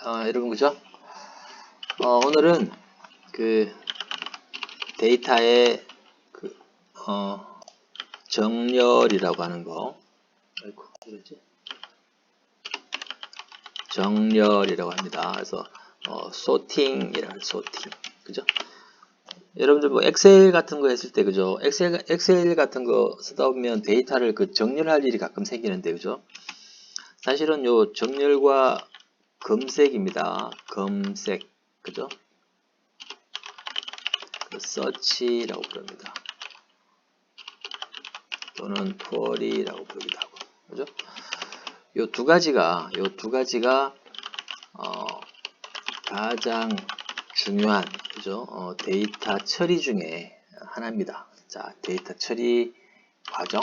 여러분, 그죠? 오늘은 그 데이터의 정렬이라고 하는 거, 아이고, 뭐지? 정렬이라고 합니다. 그래서 소팅이라는 소팅, 그죠? 여러분들 뭐 엑셀 같은 거 했을 때, 그죠? 엑셀 같은 거 쓰다 보면 데이터를 정렬할 일이 가끔 생기는데, 그죠? 사실은 요 정렬과 검색입니다. 검색, 그죠? 서치라고 부릅니다. 또는 쿼리라고 부르기도 하고, 그죠? 요 두 가지가 가장 중요한, 그죠? 데이터 처리 중에 하나입니다. 자, 데이터 처리 과정,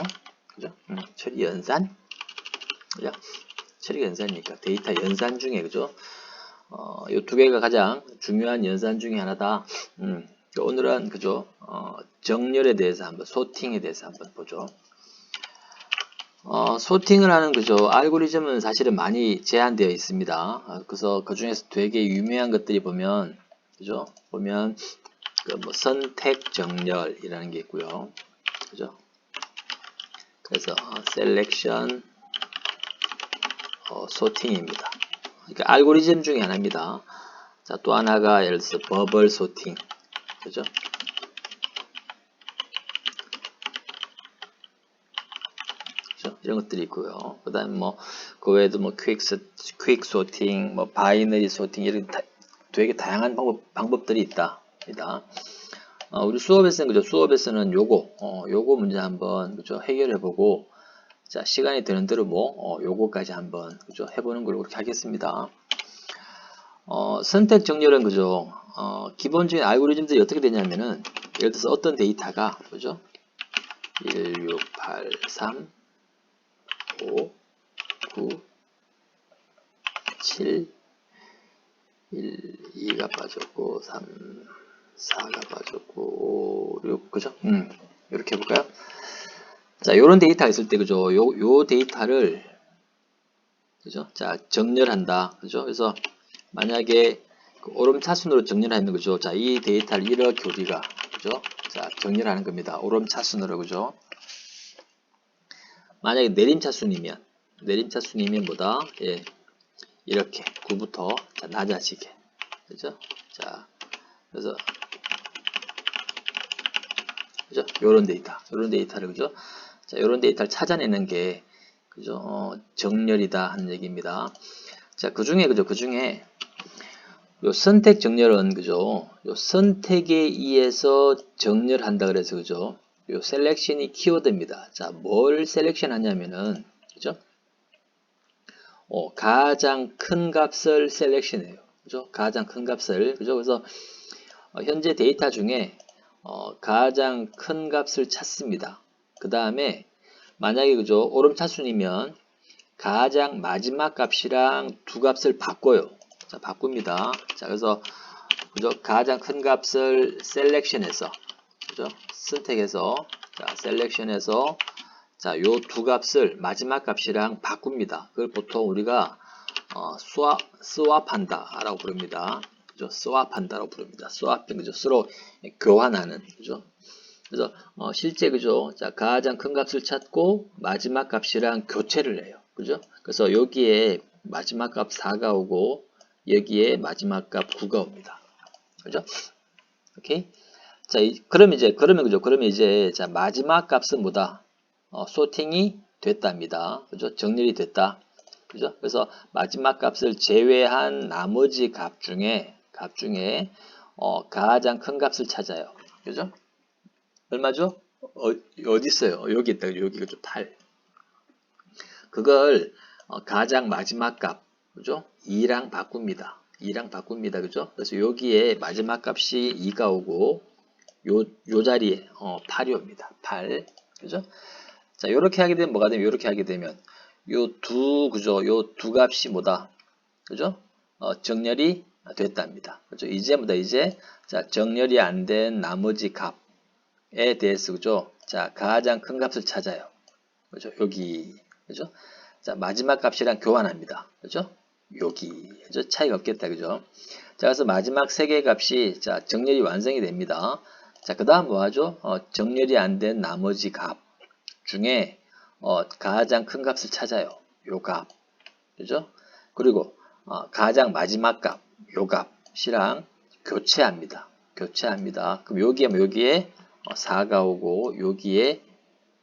그죠? 처리 연산, 그죠? 처리 연산이니까 데이터 연산 중에, 그죠? 요 두 개가 가장 중요한 연산 중에 하나다. 오늘은, 그죠? 정렬에 대해서 한번, 소팅에 대해서 한번 보죠. 소팅을 하는, 그죠? 알고리즘은 사실은 많이 제한되어 있습니다. 그래서 그 중에서 되게 유명한 것들이 보면, 그죠? 보면, 선택 정렬이라는 게 있고요. 그죠? 그래서, 셀렉션, 소팅입니다. 그러니까 알고리즘 중에 하나입니다. 자, 또 하나가 예를 들어서 버블 소팅. 그죠? 이런 것들이 있고요. 그 다음에 그 외에도 퀵 소팅, 바이너리 소팅, 이런 되게 다양한 방법들이 있다. 우리 수업에서는, 그죠? 수업에서는 요거 문제 한번, 그죠? 해결해보고, 자, 시간이 되는 대로 요거까지 한번, 그죠? 해보는 걸로 그렇게 하겠습니다. 선택 정렬은, 그죠? 기본적인 알고리즘들이 어떻게 되냐면은, 예를 들어서 어떤 데이터가, 그죠? 1, 6, 8, 3, 5, 9, 7, 1, 2가 빠졌고, 3, 4가 빠졌고, 5, 6, 그죠? 이렇게 해볼까요? 자, 요런 데이터가 있을 때, 그죠? 요 데이터를, 그죠? 자, 정렬한다. 그죠? 그래서, 만약에, 오름차순으로 정렬하는 거죠. 자, 이 데이터를 이렇게 우리가, 그죠? 자, 정렬하는 겁니다. 오름차순으로, 그죠? 만약에 내림차순이면 뭐다? 예. 이렇게 9부터 낮아지게, 그죠? 자, 그래서 그죠? 요런 데이터를, 그죠? 자, 요런 데이터를 찾아내는 게, 그죠? 정렬이다 하는 얘기입니다. 자, 그 중에 요 선택 정렬은, 그죠? 요 선택에 의해서 정렬한다 그래서, 그죠? 요 셀렉션이 키워드입니다. 자, 뭘 셀렉션 하냐면은, 그죠? 가장 큰 값을 셀렉션해요. 그죠? 가장 큰 값을, 그죠? 그래서 현재 데이터 중에 가장 큰 값을 찾습니다. 그 다음에 만약에, 그죠? 오름차순이면 가장 마지막 값이랑 두 값을 바꿔요. 자, 바꿉니다. 자, 그래서, 그죠? 가장 큰 값을 셀렉션해서, 그죠? 선택해서, 자, 셀렉션해서, 자, 요 두 값을 마지막 값이랑 바꿉니다. 그걸 보통 우리가 스왑한다 라고 부릅니다. 그죠? 스왑한다라고 부릅니다. 스왑ing, 그죠? 서로 교환하는, 그죠? 그래서 실제, 그죠? 자, 가장 큰 값을 찾고 마지막 값이랑 교체를 해요. 그죠? 그래서 여기에 마지막 값 4가 오고 여기에 마지막 값 9가 옵니다. 그죠? 오케이? 자, 그러면 이제 자, 마지막 값은 뭐다? 소팅이 됐답니다. 그죠? 정렬이 됐다. 그죠? 그래서 마지막 값을 제외한 나머지 값 중에 가장 큰 값을 찾아요. 그죠? 얼마죠? 어디 있어요? 여기 있다. 여기, 그죠? 8. 그걸 가장 마지막 값, 그죠? 2랑 바꿉니다. 그죠? 그래서 여기에 마지막 값이 2가 오고 요 자리에 8이 옵니다. 8. 그죠? 자, 요렇게 하게 되면 뭐가 되면, 요렇게 하게 되면 그죠? 요 두 값이 뭐다? 그죠? 정렬이 됐답니다. 그죠? 이제 뭐다? 자, 정렬이 안 된 나머지 값에 대해서, 그죠? 자, 가장 큰 값을 찾아요. 그죠? 여기. 그죠? 자, 마지막 값이랑 교환합니다. 그죠? 여기. 그죠? 차이가 없겠다. 그죠? 자, 그래서 마지막 세 개의 값이, 자, 정렬이 완성이 됩니다. 자, 그 다음 뭐 하죠? 정렬이 안 된 나머지 값 중에, 가장 큰 값을 찾아요. 요 값. 그죠? 그리고, 가장 마지막 값, 요 값이랑 교체합니다. 교체합니다. 그럼 여기에 4가 오고, 여기에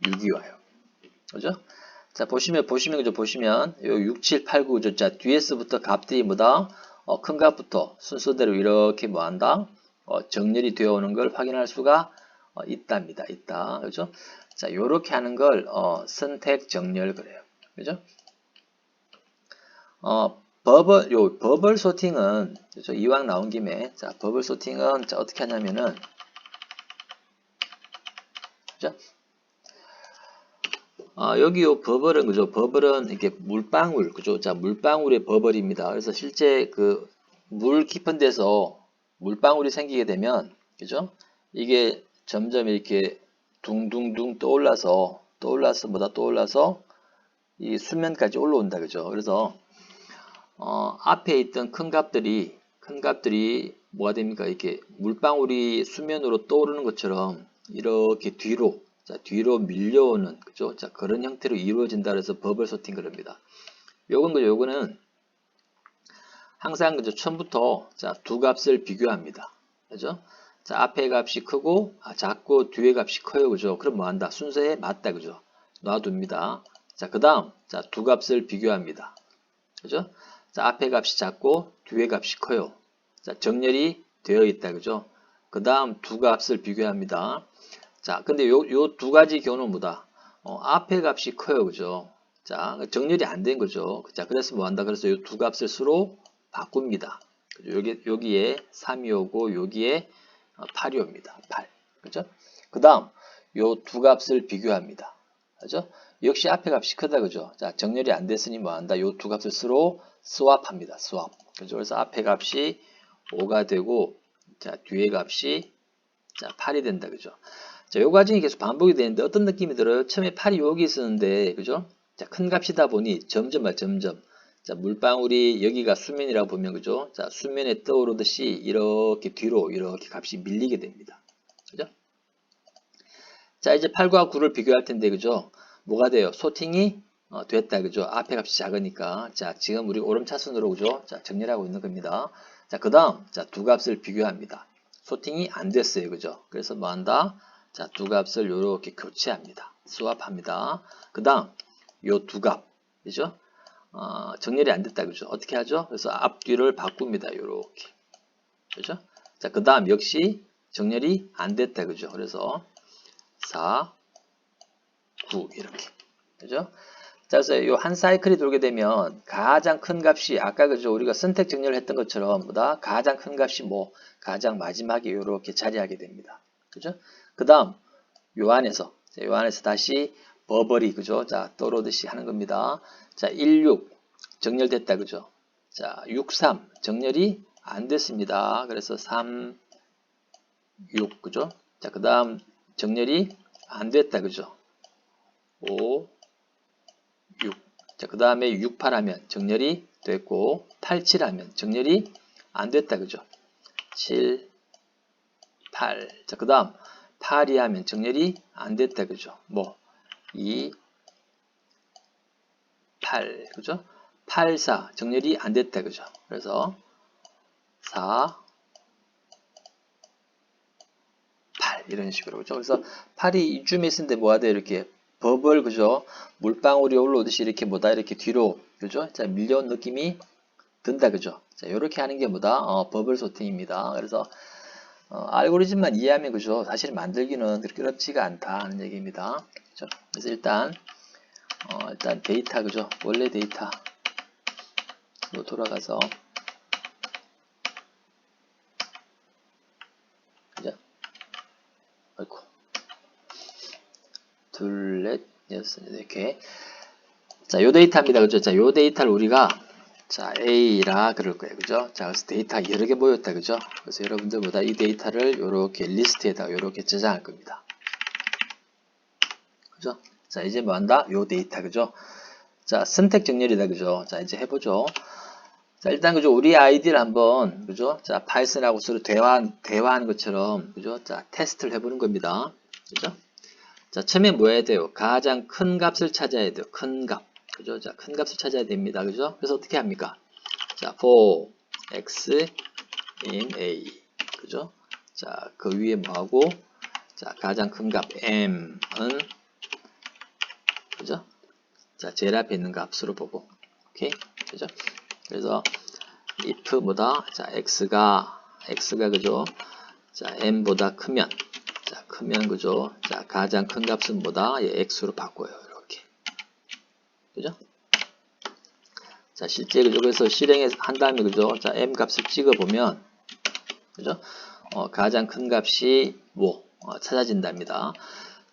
6이 와요. 그죠? 자, 보시면, 그죠? 보시면, 요 6, 7, 8, 9, 그죠? 자, 뒤에서부터 값들이 뭐다? 큰 값부터 순서대로 이렇게 뭐 한다? 정렬이 되어 오는 걸 확인할 수가 있답니다. 있다. 그죠? 자, 요렇게 하는 걸, 선택 정렬 그래요. 그죠? 버블 소팅은, 그죠? 이왕 나온 김에, 자, 버블 소팅은, 자, 어떻게 하냐면은, 그죠? 여기 요 버블은, 그죠? 버블은 이렇게 물방울, 그죠? 자, 물방울의 버블입니다. 그래서 실제 그 물 깊은 데서 물방울이 생기게 되면, 그죠? 이게 점점 이렇게 둥둥둥 떠올라서 이 수면까지 올라온다, 그죠? 그래서, 앞에 있던 큰 값들이 뭐가 됩니까? 이렇게 물방울이 수면으로 떠오르는 것처럼 이렇게 뒤로, 자, 뒤로 밀려오는, 그죠? 자, 그런 형태로 이루어진다 그래서 버블 소팅 그럽니다. 요거는 항상, 그죠? 처음부터, 자, 두 값을 비교합니다. 그죠? 자, 앞에 값이 크고, 작고, 뒤에 값이 커요. 그죠? 그럼 뭐 한다? 순서에 맞다. 그죠? 놔둡니다. 자, 그 다음, 자, 두 값을 비교합니다. 그죠? 자, 앞에 값이 작고, 뒤에 값이 커요. 자, 정렬이 되어 있다. 그죠? 그 다음 두 값을 비교합니다. 자, 근데 요 두 가지 경우는 뭐다? 앞에 값이 커요. 그죠? 자, 정렬이 안 된 거죠. 자, 그래서 뭐 한다? 그래서 요 두 값을 수로 바꿉니다. 여기에 3이 오고, 여기에 8이 옵니다. 8. 그죠? 그 다음, 요 두 값을 비교합니다. 그죠? 역시 앞에 값이 크다. 그죠? 자, 정렬이 안 됐으니 뭐 한다? 요 두 값을 수로 스왑합니다. 스왑. 그죠? 그래서 앞에 값이 5가 되고, 자, 뒤에 값이, 자, 8이 된다. 그죠? 자, 요 과정이 계속 반복이 되는데 어떤 느낌이 들어요? 처음에 8이 여기 있었는데, 그죠? 자, 큰 값이다 보니 점점. 자, 물방울이 여기가 수면이라고 보면, 그죠? 자, 수면에 떠오르듯이 이렇게 뒤로 이렇게 값이 밀리게 됩니다. 그죠? 자, 이제 8과 9를 비교할 텐데, 그죠? 뭐가 돼요? 소팅이 됐다. 그죠? 앞에 값이 작으니까. 자, 지금 우리 오름차순으로, 그죠? 자, 정렬하고 있는 겁니다. 자, 그 다음, 자, 두 값을 비교합니다. 소팅이 안 됐어요. 그죠? 그래서 뭐 한다? 자, 두 값을 이렇게 교체합니다. 스왑합니다. 그 다음, 요 두 값. 그죠? 정렬이 안 됐다. 그죠? 어떻게 하죠? 그래서 앞뒤를 바꿉니다. 요렇게. 그죠? 자, 그 다음 역시 정렬이 안 됐다. 그죠? 그래서 4, 9 이렇게. 그죠? 자, 그래서 요 한 사이클이 돌게 되면 가장 큰 값이 아까 그죠? 우리가 선택 정렬을 했던 것처럼 보다 가장 큰 값이 뭐 가장 마지막에 이렇게 자리하게 됩니다. 그죠? 그 다음 요 안에서 다시 버블이 그죠? 자, 떠오르듯이 하는 겁니다. 자, 16 정렬됐다. 그죠? 자, 63 정렬이 안 됐습니다. 그래서 3, 6 그죠? 자, 그 다음 정렬이 안 됐다. 그죠? 5, 6. 자, 그 다음에 6, 8 하면 정렬이 됐고, 8, 7 하면 정렬이 안 됐다. 그죠? 7, 8. 자, 그 다음 8, 2 하면 정렬이 안 됐다. 그죠? 뭐, 2, 8. 그죠? 8, 4. 정렬이 안 됐다. 그죠? 그래서 4, 8. 이런 식으로. 그죠? 그래서 8이 이쯤에 있는데 뭐가 돼? 이렇게 버블, 그죠? 물방울이 올라오듯이 이렇게 뭐다? 이렇게 뒤로, 그죠? 자, 밀려온 느낌이 든다. 그죠? 자, 요렇게 하는 게 뭐다? 버블 소팅입니다. 그래서, 알고리즘만 이해하면, 그죠? 사실 만들기는 그렇게 어렵지가 않다. 하는 얘기입니다. 그죠? 그래서 일단 데이터, 그죠? 원래 데이터로 돌아가서, 그죠? 아이고. 둘, 넷, 여섯, 이렇게. 자, 요 데이터입니다. 그죠? 자, 요 데이터를 우리가, 자, A라 그럴 거예요. 그죠? 자, 그래서 데이터가 여러 개 모였다. 그죠? 그래서 여러분들보다 이 데이터를 요렇게 리스트에다가 요렇게 저장할 겁니다. 그죠? 자, 이제 뭐 한다? 요 데이터. 그죠? 자, 선택 정렬이다. 그죠? 자, 이제 해보죠. 자, 일단 그죠? 우리 아이디를 한번 그죠? 자, 파이썬하고 서로 대화하는 것처럼 그죠? 자, 테스트를 해보는 겁니다. 그죠? 자, 처음에 뭐 해야 돼요? 가장 큰 값을 찾아야 돼요. 큰 값. 그죠? 자, 큰 값을 찾아야 됩니다. 그죠? 그래서 어떻게 합니까? 자, for x in a. 그죠? 자, 그 위에 뭐 하고? 자, 가장 큰 값 m은 그죠? 자, 제일 앞에 있는 값으로 보고. 오케이? 그죠? 그래서 if 뭐다? 자, x가 그죠? 자, m보다 크면 자, 크면 그죠? 자, 가장 큰 값은 뭐다? 예, x로 바꿔요. 이렇게. 그죠? 자, 실제 그죠? 그래서 실행한 다음에 그죠? 자, m 값을 찍어 보면 그죠? 가장 큰 값이 뭐 찾아진답니다.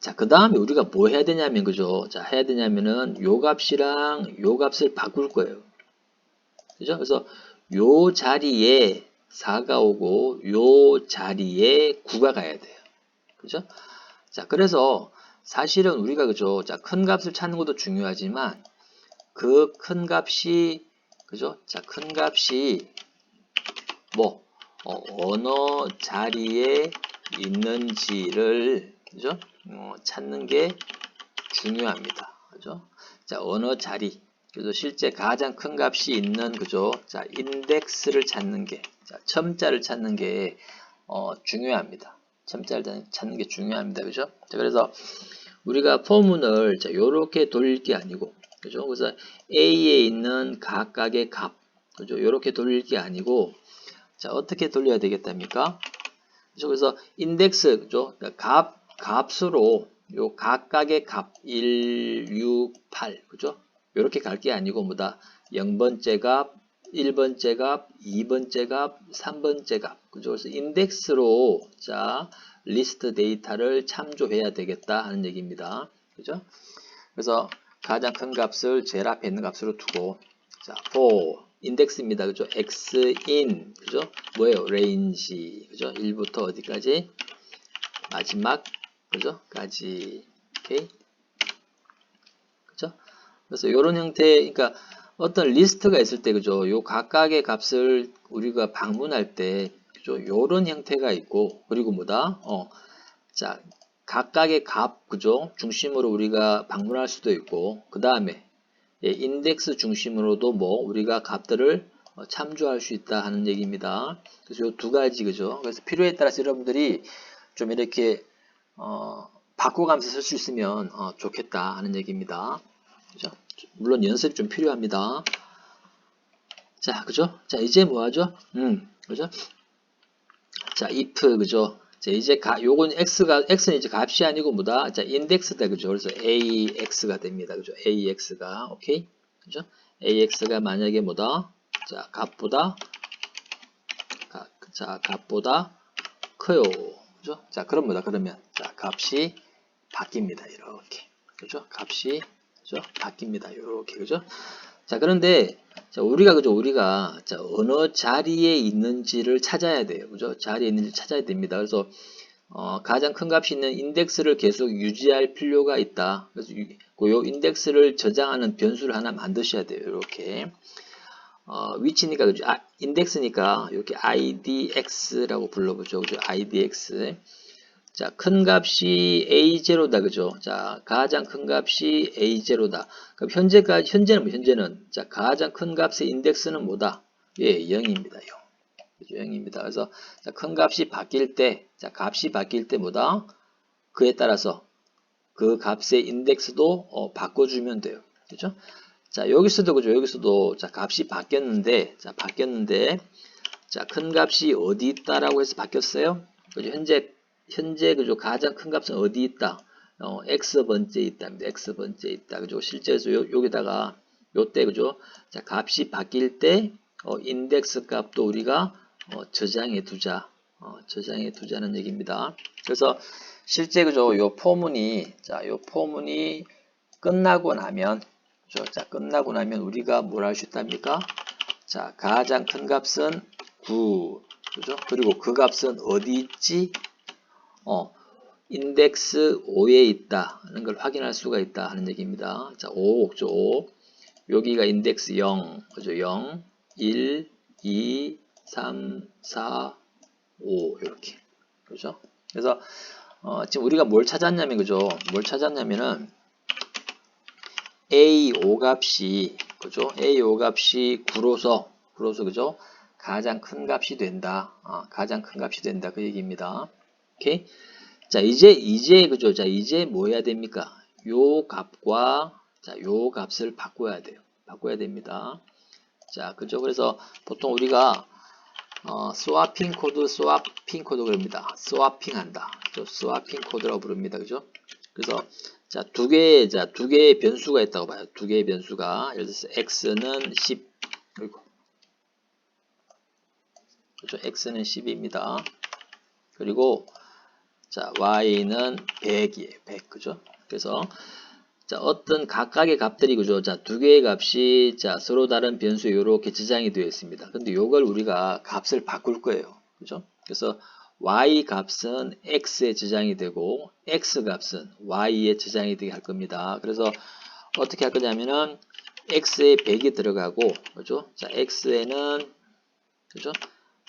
자, 그 다음에 우리가 뭐 해야 되냐면 그죠? 자, 해야 되냐면은 요 값이랑 요 값을 바꿀 거예요. 그죠? 그래서 요 자리에 4가 오고 요 자리에 9가 가야 돼요. 그죠? 자, 그래서 사실은 우리가 그죠? 자, 큰 값을 찾는 것도 중요하지만 그 큰 값이 그죠? 자, 큰 값이 뭐 어느 자리에 있는지를 그죠? 찾는 게 중요합니다. 그죠? 자, 어느 자리. 그래서 실제 가장 큰 값이 있는 그죠? 자, 인덱스를 찾는 게 자, 첨자를 찾는 게 중요합니다. 첨자를 찾는 게 중요합니다. 그죠? 자, 그래서 우리가 포문을 자, 요렇게 돌릴 게 아니고 그죠? 그래서 A에 있는 각각의 값 그죠? 요렇게 돌릴 게 아니고 자, 어떻게 돌려야 되겠답니까? 그죠? 그래서 인덱스 그죠? 그러니까 값으로 요 각각의 값 1, 6, 8 그죠? 요렇게 갈 게 아니고 뭐다? 0번째 값, 1번째 값, 2번째 값, 3번째 값 그죠? 그래서 인덱스로 자 리스트 데이터를 참조해야 되겠다 하는 얘기입니다. 그죠? 그래서 가장 큰 값을 제일 앞에 있는 값으로 두고 자 for 인덱스입니다. 그죠? x in 그죠? 뭐예요? range 그죠? 1부터 어디까지? 마지막 그죠? 까지. 오케이? 그죠? 그래서 이런 형태, 그러니까 어떤 리스트가 있을 때, 그죠? 요 각각의 값을 우리가 방문할 때, 그죠? 요런 형태가 있고, 그리고 뭐다? 자, 각각의 값, 그죠? 중심으로 우리가 방문할 수도 있고, 그 다음에, 예, 인덱스 중심으로도 뭐, 우리가 값들을 참조할 수 있다 하는 얘기입니다. 그래서 요 두 가지, 그죠? 그래서 필요에 따라서 여러분들이 좀 이렇게 바꿔가면서 쓸 수 있으면 좋겠다 하는 얘기입니다. 그죠? 물론 연습이 좀 필요합니다. 자, 그죠? 자, 이제 뭐 하죠? 그죠? 자, if, 그죠? 자, 이제 요건 x는 이제 값이 아니고 뭐다? 자, 인덱스다, 그죠? 그래서 ax가 됩니다. 그죠? ax가, 오케이? 그죠? ax가 만약에 뭐다? 자, 값보다 커요. 그죠? 자, 그럼 뭐다? 그러면, 자, 값이 바뀝니다. 이렇게. 그죠? 값이, 그죠? 바뀝니다. 이렇게. 그죠? 자, 그런데, 자, 우리가, 자, 어느 자리에 있는지를 찾아야 돼요. 그죠? 자리에 있는지 찾아야 됩니다. 그래서, 가장 큰 값이 있는 인덱스를 계속 유지할 필요가 있다. 그래서, 요 인덱스를 저장하는 변수를 하나 만드셔야 돼요. 이렇게. 위치니까, 그죠? 인덱스니까, 이렇게 idx라고 불러보죠. 그죠? idx. 자, 큰 값이 A0다. 그죠? 자, 가장 큰 값이 A0다. 그럼 현재는 뭐, 현재는? 자, 가장 큰 값의 인덱스는 뭐다? 예, 0입니다. 0. 그죠? 0입니다. 그래서, 자, 큰 값이 바뀔 때, 자, 값이 바뀔 때 뭐다? 그에 따라서 그 값의 인덱스도 바꿔주면 돼요. 그죠? 자, 여기서도, 그죠? 여기서도, 자, 값이 바뀌었는데, 자, 큰 값이 어디 있다라고 해서 바뀌었어요? 그죠? 현재 그죠? 가장 큰 값은 어디 있다? x번째 있답니다. x번째 있다. 그죠? 실제로 여기다가 요때 그죠? 자, 값이 바뀔 때 인덱스 값도 우리가 저장해 두자는 얘기입니다. 그래서 실제 그죠? 요 포문이 끝나고 나면 그죠? 자, 끝나고 나면 우리가 뭘 할 수 있답니까? 자, 가장 큰 값은 9. 그죠? 그리고 그 값은 어디 있지? 인덱스 5에 있다 하는 걸 확인할 수가 있다 하는 얘기입니다. 자, 5, 5. 여기가 인덱스 0, 그죠? 0. 1, 2, 3, 4, 5 이렇게. 그죠? 그래서 지금 우리가 뭘 찾았냐면 그죠? 뭘 찾았냐면은 A5 값이 그죠? A5 값이 9로서 그죠? 가장 큰 값이 된다. 가장 큰 값이 된다. 그 얘기입니다. 오케이? 자, 이제 그죠? 자, 이제 뭐 해야 됩니까? 요 값과 자, 요 값을 바꿔야 돼요. 바꿔야 됩니다. 자, 그죠? 그래서 보통 우리가 스와핑 코드 그럽니다. 스와핑 한다. 스와핑 코드라고 부릅니다. 그죠? 그래서 자, 두 개의 변수가 있다고 봐요. 두 개의 변수가 예를 들어서 x는 10 그리고 그죠? x는 10입니다. 그리고 자, y는 100이에요. 100. 그죠? 그래서 자, 어떤 각각의 값들이 그죠? 자, 두 개의 값이 자, 서로 다른 변수에 이렇게 저장이 되어 있습니다. 근데 요걸 우리가 값을 바꿀 거예요. 그죠? 그래서 y 값은 x에 저장이 되고 x 값은 y에 저장이 되게 할 겁니다. 그래서 어떻게 할 거냐면은 x에 100이 들어가고 그죠? 자, x에는 그죠?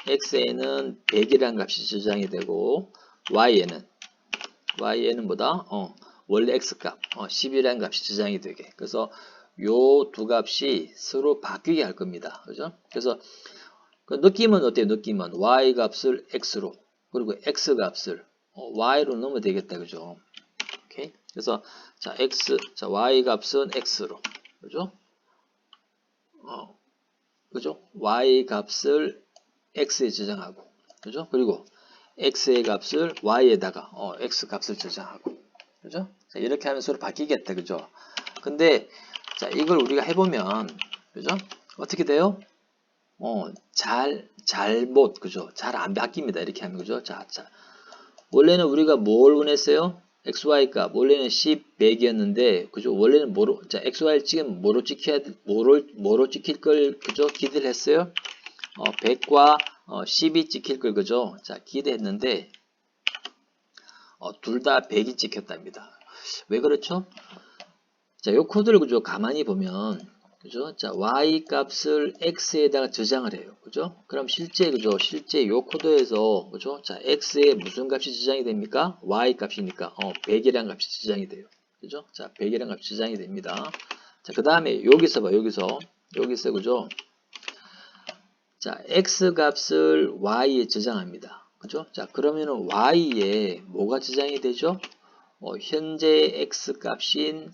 x에는 100이라는 값이 저장이 되고 y에는 뭐다? 원래 x값 10이라는 값이 저장이 되게. 그래서 요 두 값이 서로 바뀌게 할 겁니다. 그죠? 그래서 그 느낌은 어때요? 느낌은 y 값을 x로 그리고 x 값을 y로 넣으면 되겠다. 그죠? 오케이. 그래서 자, y 값은 x로. 그죠? 그죠? y 값을 x에 저장하고. 그죠? 그리고 x의 값을 y에다가 x 값을 저장하고. 그죠? 자, 이렇게 하면 서로 바뀌겠다. 그죠? 근데 자, 이걸 우리가 해보면 그죠? 어떻게 돼요? 잘못 그죠? 잘 안 바뀝니다. 이렇게 하면 그죠? 자, 원래는 우리가 뭘 원했어요? xy 값 원래는 10, 100이었는데 그죠? 원래는 자, xy를 지금 뭐로 찍힐 걸 그죠? 기대를 했어요? 100과 10이 찍힐 걸 그죠? 자, 기대했는데 둘 다 100이 찍혔답니다. 왜 그렇죠? 자, 요 코드를 그죠? 가만히 보면 그죠? 자, y 값을 x에다가 저장을 해요. 그죠? 그럼 실제 요 코드에서 그죠? 자, x에 무슨 값이 저장이 됩니까? y 값이니까 100이라는 값이 저장이 돼요. 그죠? 자, 100이라는 값이 저장이 됩니다. 자, 그다음에 여기서 그죠? 자, x 값을 y에 저장합니다. 그죠? 자, 그러면은 y에 뭐가 저장이 되죠? 현재 x 값인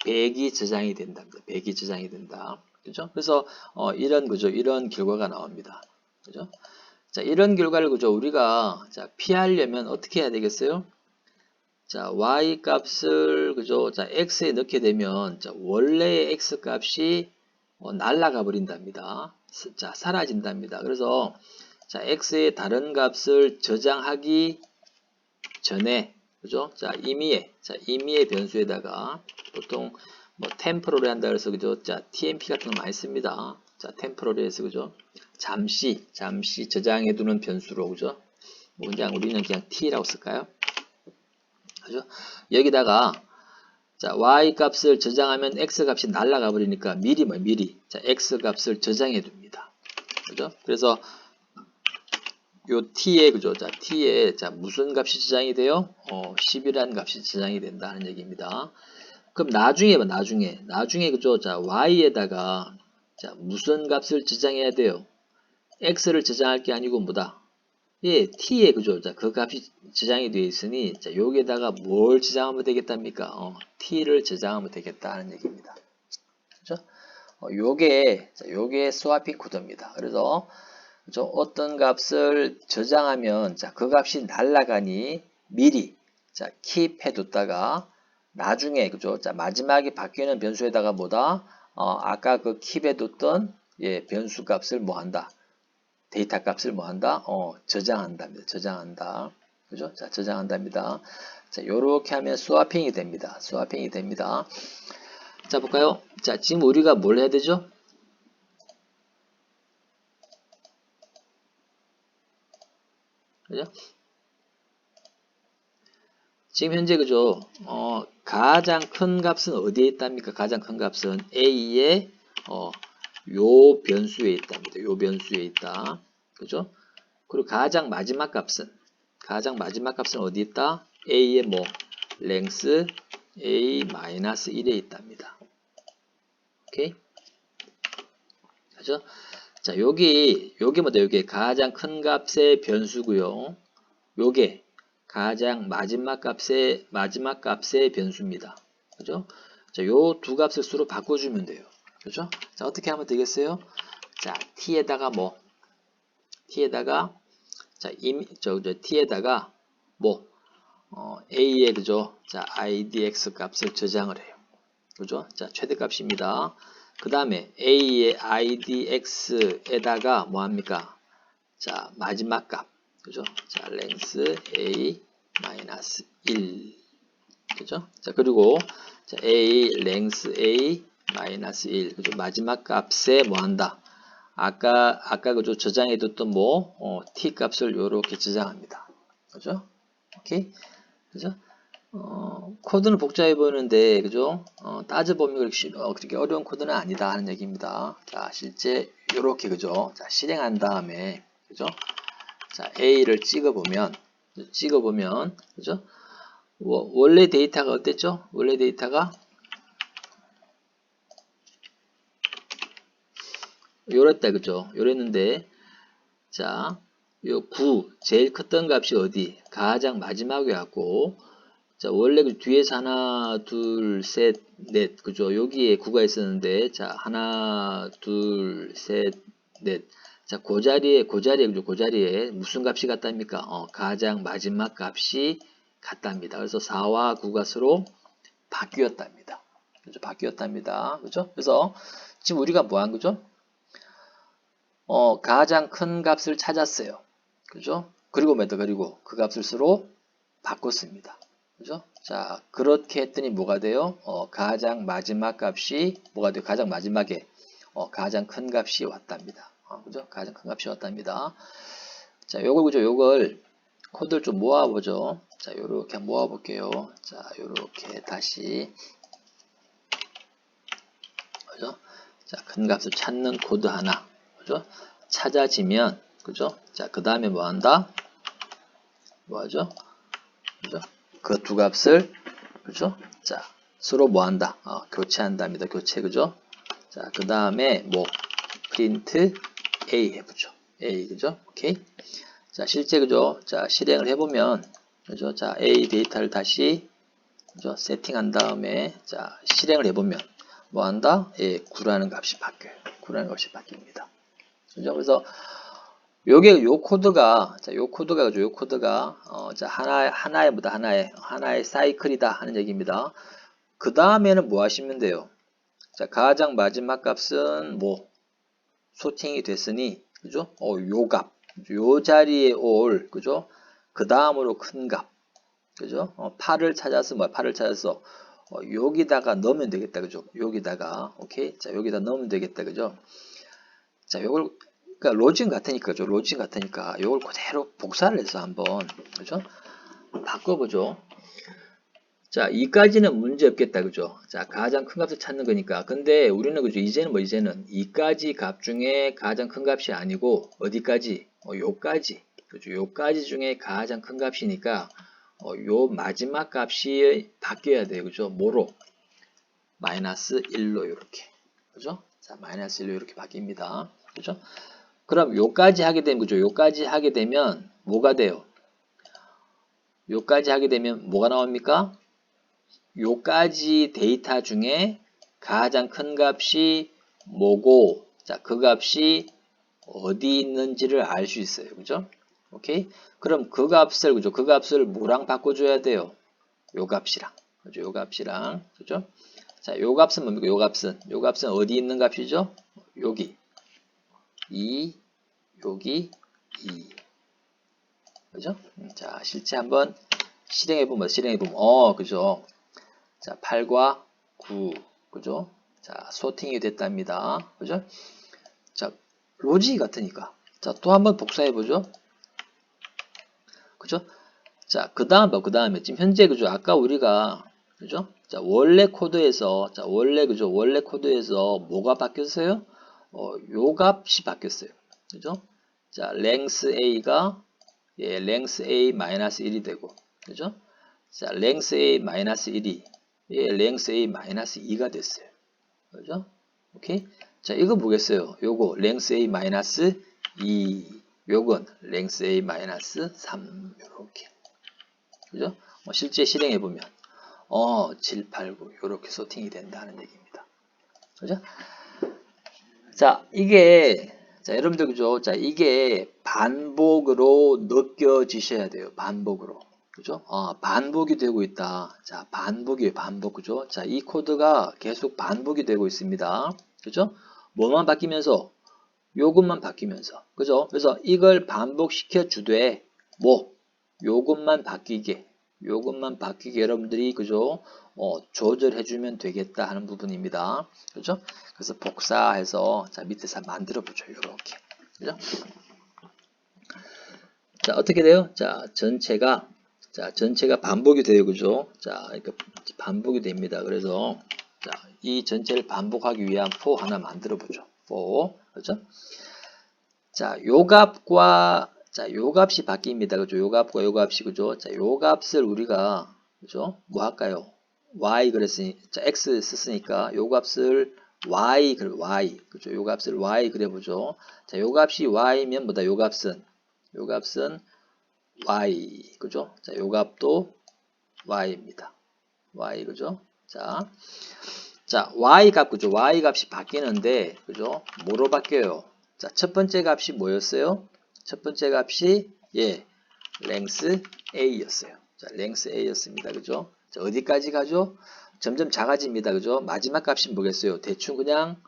100이 저장이 된답니다. 100이 저장이 된다. 그죠? 그래서 이런 결과가 나옵니다. 그죠? 자, 이런 결과를 그죠? 우리가 자, 피하려면 어떻게 해야 되겠어요? 자, y 값을 그죠? 자, x에 넣게 되면 자, 원래의 x 값이 날아가 버린답니다. 자, 사라진답니다. 그래서 자, x의 다른 값을 저장하기 전에 그죠? 자, 임의의 변수에다가 보통 뭐 템포러리 한다 그래서 그죠? 자, TMP 같은 거 많이 씁니다. 자, 템포러리에서 그죠? 잠시 저장해 두는 변수로 그죠? 뭐 그냥 우리는 그냥 T라고 쓸까요? 그죠? 여기다가 자, y 값을 저장하면 x 값이 날아가 버리니까 미리 자, x 값을 저장해 둡니다. 그죠? 그래서 요 t에 그죠? 자, t에 자, 무슨 값이 저장이 돼요? 10이라는 값이 저장이 된다는 얘기입니다. 그럼 나중에 그죠? 자, y에다가 자, 무슨 값을 저장해야 돼요? x를 저장할 게 아니고 뭐다? 예, t에 그죠? 자, 그 값이 저장이 되어 있으니 자, 여기에다가 뭘 저장하면 되겠답니까? t를 저장하면 되겠다는 얘기입니다. 그죠? 요게 스와핑 코드입니다. 그래서 그죠? 어떤 값을 저장하면 자, 그 값이 날아가니 미리 자, 킵 해뒀다가 나중에 그죠? 자, 마지막에 바뀌는 변수에다가 뭐다? 아까 그 킵 해뒀던 예, 변수 값을 뭐 한다? 데이터 값을 뭐 한다? 저장한답니다. 저장한다. 그죠? 자, 저장한답니다. 자, 요렇게 하면 스와핑이 됩니다. 스와핑이 됩니다. 자, 볼까요? 자, 지금 우리가 뭘 해야 되죠? 그죠? 지금 현재 그죠? 가장 큰 값은 어디에 있답니까? 가장 큰 값은 A의 요 변수에 있답니다. 요 변수에 있다. 그죠? 그리고 가장 마지막 값은 어디 있다? a의 뭐 length a-1에 있답니다. 오케이? 그죠? 자, 요게 뭐다? 요게 가장 큰 값의 변수고요. 요게 가장 마지막 값의 변수입니다. 그죠? 자, 요 두 값을 수로 바꿔주면 돼요. 그죠? 자, 어떻게 하면 되겠어요? 자, t에다가 t에다가 a의 그죠? 자, idx 값을 저장을 해요. 그죠? 자, 최대값입니다. 그 다음에 a의 idx에다가 뭐 합니까? 자, 마지막 값. 그죠? 자, length a-1. 그죠? 자, 그리고 자, a length a-1. 그죠? 마지막 값에 뭐 한다? 아까 그죠? 저장해뒀던 t 값을 요렇게 저장합니다. 그죠? 오케이? 그죠? 코드는 복잡해 보이는데, 그죠? 따져보면 그렇게 어려운 코드는 아니다 하는 얘기입니다. 자, 실제 요렇게, 그죠? 자, 실행한 다음에, 그죠? 자, A를 찍어보면, 그죠? 원래 데이터가 어땠죠? 원래 데이터가 요랬다, 그죠? 요랬는데, 자, 요 9, 제일 컸던 값이 어디? 가장 마지막에 왔고, 자, 원래 그 뒤에서 하나, 둘, 셋, 넷, 그죠? 여기에 9가 있었는데, 자, 하나, 둘, 셋, 넷. 자, 그 자리에, 그죠? 그 자리에 무슨 값이 같답니까? 가장 마지막 값이 같답니다. 그래서 4와 9가 서로 바뀌었답니다. 그죠? 바뀌었답니다. 그죠? 그래서 지금 우리가 뭐 한 거죠? 가장 큰 값을 찾았어요. 그죠? 그리고 그리고 그 값을 서로 바꿨습니다. 그죠? 자, 그렇게 했더니 뭐가 돼요? 가장 마지막 값이 뭐가 돼요? 가장 마지막에 가장 큰 값이 왔답니다. 그죠? 가장 큰 값이 왔답니다. 자, 그죠? 요걸 코드를 좀 모아보죠. 자, 요렇게 모아볼게요. 자, 요렇게 다시 그죠? 자, 큰 값을 찾는 코드 하나. 그죠? 찾아지면 그죠? 자, 그 다음에 뭐 한다? 뭐 하죠? 그죠? 그 두 값을 그죠? 자, 서로 뭐 한다? 교체한답니다. 교체, 그죠? 자, 그 다음에 print a 해보죠. a, 그죠? 오케이. 자, 실제, 그죠? 자, 실행을 해보면, 그죠? 자, a 데이터를 다시, 그죠? 세팅한 다음에, 자, 실행을 해보면, 뭐 한다? 9라는 값이 바뀌어요. 9라는 값이 바뀝니다. 그죠? 그래서, 요 코드가, 자, 하나의 사이클이다 하는 얘기입니다. 그 다음에는 뭐 하시면 돼요? 자, 가장 마지막 값은 소팅이 됐으니, 그죠? 요 값, 요 자리에 올, 그죠? 그 다음으로 큰 값, 그죠? 8을 찾아서, 여기다가 넣으면 되겠다, 그죠? 여기다가, 오케이? 자, 여기다 넣으면 되겠다, 그죠? 자, 요걸, 그러니까 로진 같으니까, 그죠? 로진 같으니까, 요걸 그대로 복사를 해서 한번, 그죠? 바꿔보죠. 자, 2까지는 문제 없겠다, 그죠? 자, 가장 큰 값을 찾는 거니까. 근데 우리는, 그죠? 이제는 2까지 값 중에 가장 큰 값이 아니고, 어디까지? 요까지. 그죠? 요까지 중에 가장 큰 값이니까, 요 마지막 값이 바뀌어야 돼요, 그죠? 뭐로? 마이너스 1로, 요렇게. 그죠? 자, 마이너스 1로 이렇게 바뀝니다. 그죠? 그럼 요까지 하게 되면, 그죠? 요까지 하게 되면, 뭐가 돼요? 요까지 하게 되면, 뭐가 나옵니까? 요까지 데이터 중에 가장 큰 값이 뭐고, 자, 그 값이 어디 있는지를 알 수 있어요. 그죠? 오케이? 그럼 그 값을, 그죠? 그 값을 뭐랑 바꿔줘야 돼요? 요 값이랑. 그죠? 요 값이랑. 그죠? 자, 요 값은 뭡니까? 요 값은 어디 있는 값이죠? 여기. 2, 여기 2. 그죠? 자, 실제 한번 실행해보면, 그죠? 자, 8과 9, 그죠? 자, 소팅이 됐답니다. 그죠? 자, 로직이 같으니까. 자, 또 한번 복사해보죠. 그죠? 자, 그 다음에, 지금 현재, 그죠? 아까 우리가, 그죠? 자, 원래 코드에서, 그죠? 원래 코드에서 뭐가 바뀌었어요? 요 값이 바뀌었어요. 그죠? 자, length a가 length a 마이너스 1이 되고, 그죠? 자, length a 마이너스 1이 length a 마이너스 2가 됐어요. 그죠? 오케이? 자, 이거 뭐겠어요? 요거 length a 마이너스 2, 요건 length a 마이너스 3, 요렇게. 그죠? 실제 실행해 보면 7, 8, 9 요렇게 소팅이 된다는 얘기입니다. 그죠? 자, 자, 여러분들 그죠? 자, 이게 반복으로 느껴지셔야 돼요. 반복으로. 그죠? 반복이 되고 있다. 자, 반복이에요. 반복. 그죠? 자, 이 코드가 계속 반복이 되고 있습니다. 그죠? 뭐만 바뀌면서? 요것만 바뀌면서. 그죠? 그래서 이걸 반복시켜 주되, 요것만 바뀌게 여러분들이, 그죠? 조절해주면 되겠다 하는 부분입니다. 그죠? 그래서 복사해서, 자, 밑에서 만들어보죠. 요렇게. 그죠? 자, 어떻게 돼요? 자, 전체가 반복이 돼요. 그죠? 자, 그러니까 반복이 됩니다. 그래서, 자, 이 전체를 반복하기 위한 for 하나 만들어보죠. for. 그죠? 자, 요 값과, 자, 요 값이 바뀝니다. 그죠? 요 값과 요 값이, 그죠? 자, 요 값을 우리가, 그죠? 뭐 할까요? y 그랬으니, 자, x 썼으니까 요 값을 y, y. 그죠? 요 값을 y 그려보죠. 자, 요 값이 y면 뭐다? 요 값은 y. 그죠? 자, 요 값도 y입니다. y. 그죠? 자, y 값, 그죠? y 값이 바뀌는데, 그죠? 뭐로 바뀌어요? 자, 첫 번째 값이 뭐였어요? 첫 번째 값이, length a였어요. 자, length a였습니다. 그죠? 자, 어디까지 가죠? 점점 작아집니다. 그죠? 마지막 값이 뭐겠어요? 대충 그냥,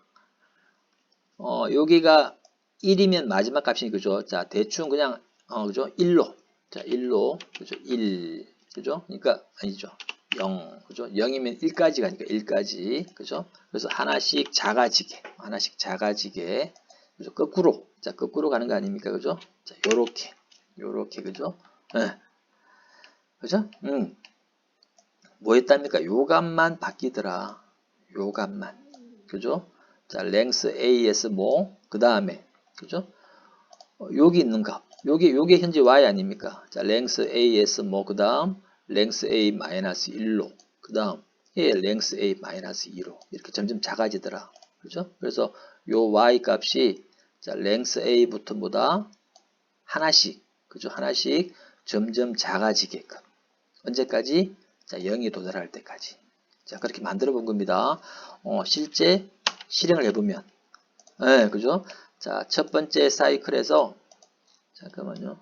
여기가 1이면 마지막 값이, 그죠? 자, 대충 그냥, 그죠? 1로. 자, 1로. 그죠? 1. 그죠? 그러니까, 아니죠. 0. 그죠? 0이면 1까지 가니까 1까지. 그죠? 그래서 하나씩 작아지게. 그죠? 거꾸로. 자, 거꾸로 가는 거 아닙니까? 그죠? 자, 요렇게. 그죠? 네. 그죠? 뭐 했답니까? 요 값만 바뀌더라. 요 값만. 그죠? 자, length AS 그 다음에. 그죠? 여기 있는 값. 요게 현재 Y 아닙니까? 자, length AS 그 다음, length A 마이너스 1로. 그 다음, length A 마이너스 2로. 이렇게 점점 작아지더라. 그죠? 그래서 요 Y 값이, 자, length A부터 하나씩. 그죠? 하나씩 점점 작아지게끔. 언제까지? 자, 0이 도달할 때까지. 자, 그렇게 만들어 본 겁니다. 실제 실행을 해보면. 네, 그죠? 자, 첫 번째 사이클에서, 잠깐만요.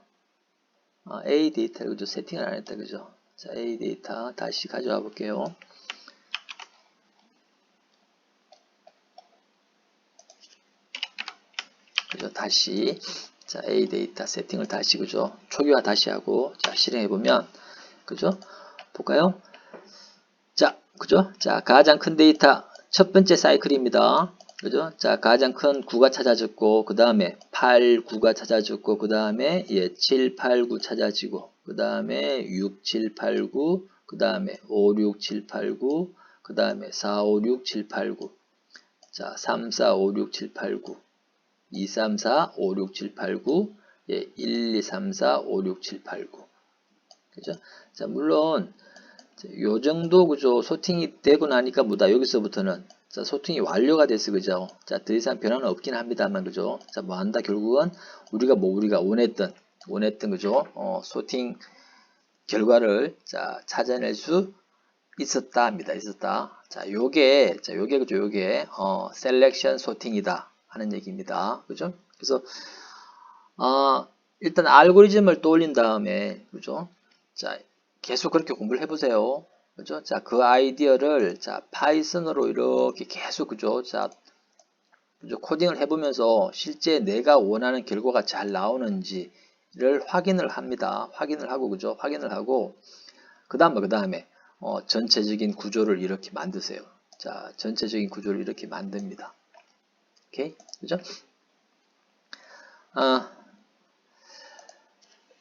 A 데이터를, 그죠? 세팅을 안 했다, 그죠? 자, A 데이터 다시 가져와 볼게요. 그죠? 다시. 자, A 데이터 세팅을 다시, 그죠? 초기화 다시 하고, 자, 실행해보면, 그죠? 볼까요? 자, 그죠? 자, 가장 큰 데이터 첫 번째 사이클입니다. 그죠? 자, 가장 큰 9가 찾아졌고, 그 다음에 8, 9가 찾아졌고, 그 다음에 7, 8, 9 찾아지고, 그 다음에 6, 7, 8, 9, 그 다음에 5, 6, 7, 8, 9, 그 다음에 4, 5, 6, 7, 8, 9. 자, 3, 4, 5, 6, 7, 8, 9. 2, 3, 4, 5, 6, 7, 8, 9. 1, 2, 3, 4, 5, 6, 7, 8, 9. 그죠? 자, 물론, 요 정도, 그죠? 소팅이 되고 나니까 여기서부터는, 자, 소팅이 완료가 됐어. 그죠? 자, 더 이상 변화는 없긴 합니다만, 그죠? 자, 뭐 한다? 결국은 우리가 원했던, 그죠? 소팅 결과를, 자, 찾아낼 수 있었다 합니다. 자, 요게, 그죠? 요게, 셀렉션 소팅이다 하는 얘기입니다. 그죠? 그래서, 일단 알고리즘을 떠올린 다음에, 그죠? 자, 계속 그렇게 공부를 해보세요. 그죠? 자, 그 아이디어를, 자, 파이썬으로 이렇게 계속, 그죠? 자, 그죠? 코딩을 해보면서 실제 내가 원하는 결과가 잘 나오는지를 확인을 합니다. 확인을 하고, 그죠? 확인을 하고, 그 다음에, 전체적인 구조를 이렇게 만드세요. 자, 전체적인 구조를 이렇게 만듭니다. 오케이? 그죠?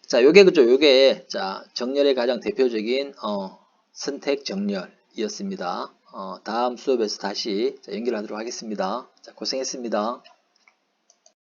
자, 요게, 그죠? 요게, 자, 정렬의 가장 대표적인, 선택 정렬이었습니다. 다음 수업에서 다시 연결하도록 하겠습니다. 자, 고생했습니다.